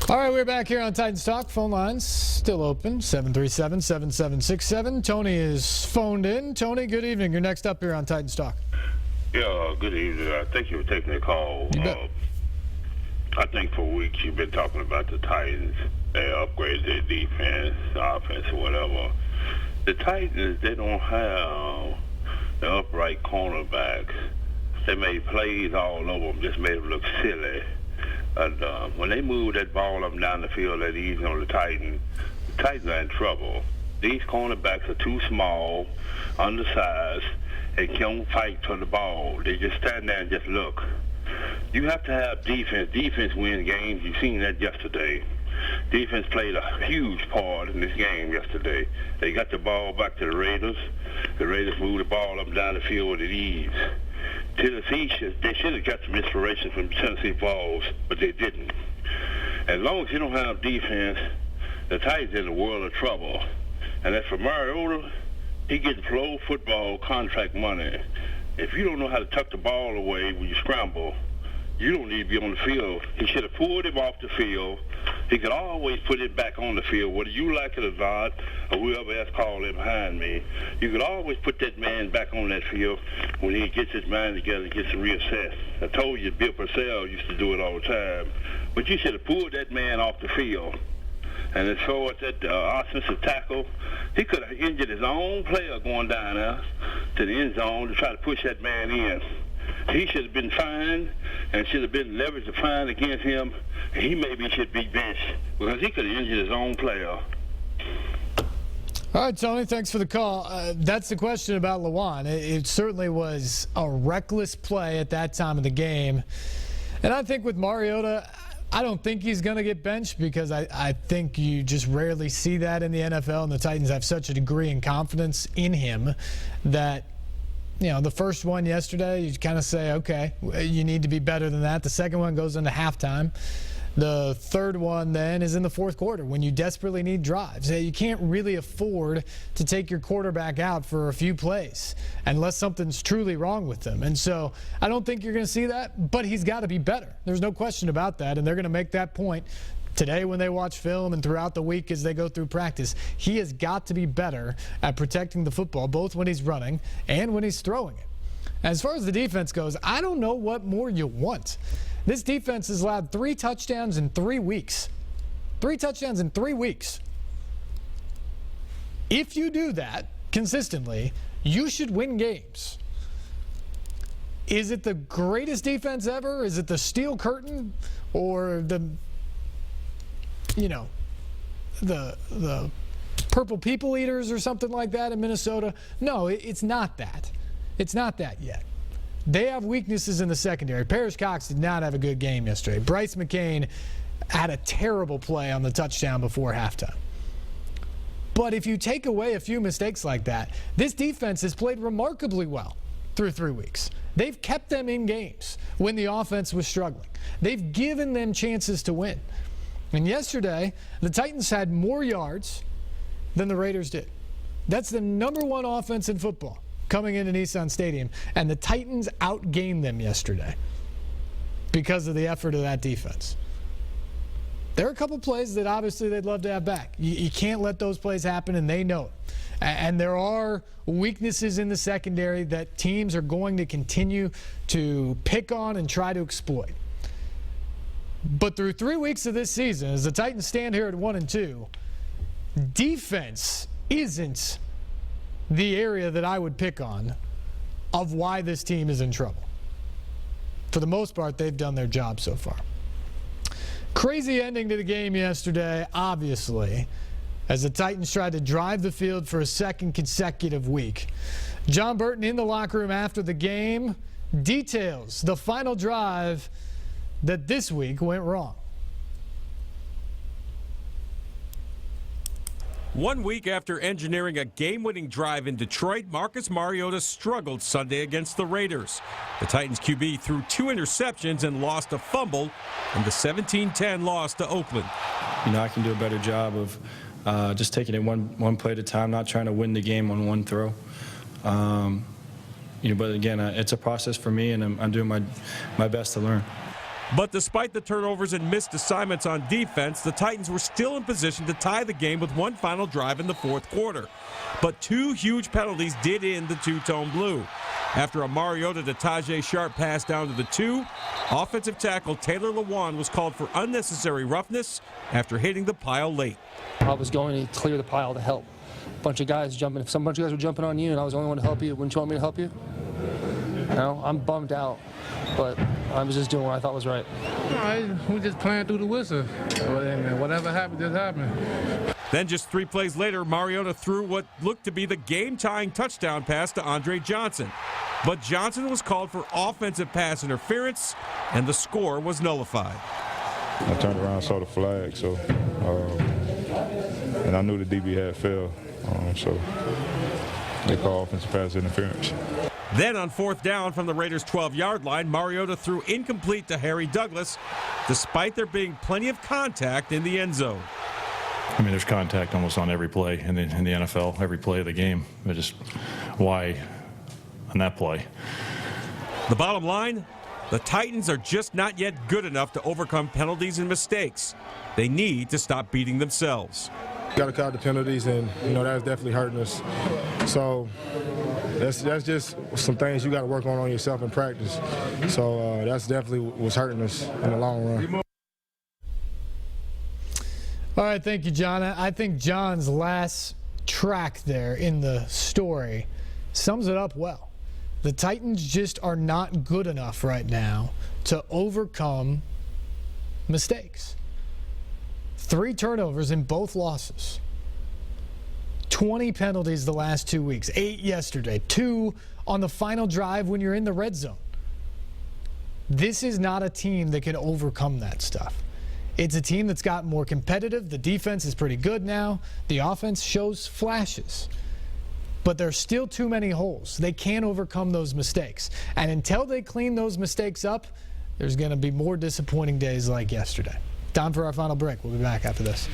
All right, we're back here on Titans Talk. Phone lines still open, 737-7767. Tony is phoned in. Tony, good evening. You're next up here on Titans Talk. Yeah, good evening. Thank you for taking the call. I think for weeks you've been talking about the Titans. They upgraded their defense, offense, or whatever. The Titans, they don't have the upright cornerbacks. They made plays all over them, just made them look silly. And when they move that ball up and down the field that easy on the Titans are in trouble. These cornerbacks are too small, undersized, and can't fight for the ball. They just stand there and just look. You have to have defense. Defense wins games. You've seen that yesterday. Defense played a huge part in this game yesterday. They got the ball back to the Raiders. The Raiders moved the ball up and down the field with ease. Tennessee, they should have got some inspiration from Tennessee Falls, but they didn't. As long as you don't have defense, the Titans are in a world of trouble. And as for Mariota, he gets pro football contract money. If you don't know how to tuck the ball away when you scramble, you don't need to be on the field. He should have pulled him off the field. He could always put it back on the field, whether you like it or not, or whoever else called him behind me. You could always put that man back on that field when he gets his mind together and gets reassessed. I told you Bill Purcell used to do it all the time. But you should have pulled that man off the field. And as far as that offensive tackle, he could have injured his own player going down there to the end zone to try to push that man in. He should have been fined and should have been leveraged to fine against him. He maybe should be benched because he could have injured his own player. All right, Tony, thanks for the call. That's the question about Lewan. It certainly was a reckless play at that time of the game. And I think with Mariota, I don't think he's going to get benched because I think you just rarely see that in the NFL, and the Titans have such a degree of confidence in him that, you know, the first one yesterday, you kind of say, okay, you need to be better than that. The second one goes into halftime. The third one then is in the fourth quarter when you desperately need drives. You can't really afford to take your quarterback out for a few plays unless something's truly wrong with them. And so I don't think you're going to see that, but he's got to be better. There's no question about that, and they're going to make that point today when they watch film and throughout the week as they go through practice. He has got to be better at protecting the football, both when he's running and when he's throwing it. As far as the defense goes, I don't know what more you want. This defense has allowed 3 touchdowns in 3 weeks. 3 touchdowns in 3 weeks. If you do that consistently, you should win games. Is it the greatest defense ever? Is it the steel curtain? Or the purple people eaters or something like that in Minnesota? No, it's not that. It's not that yet. They have weaknesses in the secondary. Parrish Cox did not have a good game yesterday. Bryce McCain had a terrible play on the touchdown before halftime. But if you take away a few mistakes like that, this defense has played remarkably well through 3 weeks. They've kept them in games when the offense was struggling. They've given them chances to win. And yesterday, the Titans had more yards than the Raiders did. That's the #1 offense in football coming into Nissan Stadium, and the Titans outgained them yesterday because of the effort of that defense. There are a couple plays that obviously they'd love to have back. You can't let those plays happen, and they know it. And there are weaknesses in the secondary that teams are going to continue to pick on and try to exploit. But through 3 weeks of this season, as the Titans stand here at 1-2, defense isn't the area that I would pick on of why this team is in trouble. For the most part, they've done their job so far. Crazy ending to the game yesterday, obviously, as the Titans tried to drive the field for a second consecutive week. John Burton in the locker room after the game details the final drive that this week went wrong. 1 week after engineering a game-winning drive in Detroit, Marcus Mariota struggled Sunday against the Raiders. The Titans QB threw 2 interceptions and lost a fumble in the 17-10 loss to Oakland. You know, I can do a better job of just taking it one play at a time, not trying to win the game on one throw. But again, it's a process for me, and I'm doing my best to learn. But despite the turnovers and missed assignments on defense, the Titans were still in position to tie the game with one final drive in the fourth quarter. But two huge penalties did end the two-tone blue. After a Mariota to Tajay Sharp pass down to the 2, offensive tackle Taylor Lewan was called for unnecessary roughness after hitting the pile late. I was going to clear the pile to help. A bunch of guys jumping. If some bunch of guys were jumping on you and I was the only one to help you, wouldn't you want me to help you? No, I'm bummed out, but I was just doing what I thought was right. We just playing through the whistle. Whatever happened, just happened. Then just 3 plays later, Mariota threw what looked to be the game-tying touchdown pass to Andre Johnson. But Johnson was called for offensive pass interference, and the score was nullified. I turned around and saw the flag, so and I knew the DB had failed, so they called offensive pass interference. Then on 4th down from the Raiders' 12-yard line, Mariota threw incomplete to Harry Douglas, despite there being plenty of contact in the end zone. I mean, there's contact almost on every play in the NFL, every play of the game. But just why on that play? The bottom line, the Titans are just not yet good enough to overcome penalties and mistakes. They need to stop beating themselves. Got to cut the penalties, and that's definitely hurting us. So that's just some things you got to work on yourself in practice. So that's definitely what's hurting us in the long run. All right, thank you, John. I think John's last track there in the story sums it up well. The Titans just are not good enough right now to overcome mistakes. 3 turnovers in both losses. 20 penalties the last 2 weeks. 8 yesterday. 2 on the final drive when you're in the red zone. This is not a team that can overcome that stuff. It's a team that's gotten more competitive. The defense is pretty good now. The offense shows flashes. But there's still too many holes. They can't overcome those mistakes. And until they clean those mistakes up, there's going to be more disappointing days like yesterday. Time for our final break. We'll be back after this.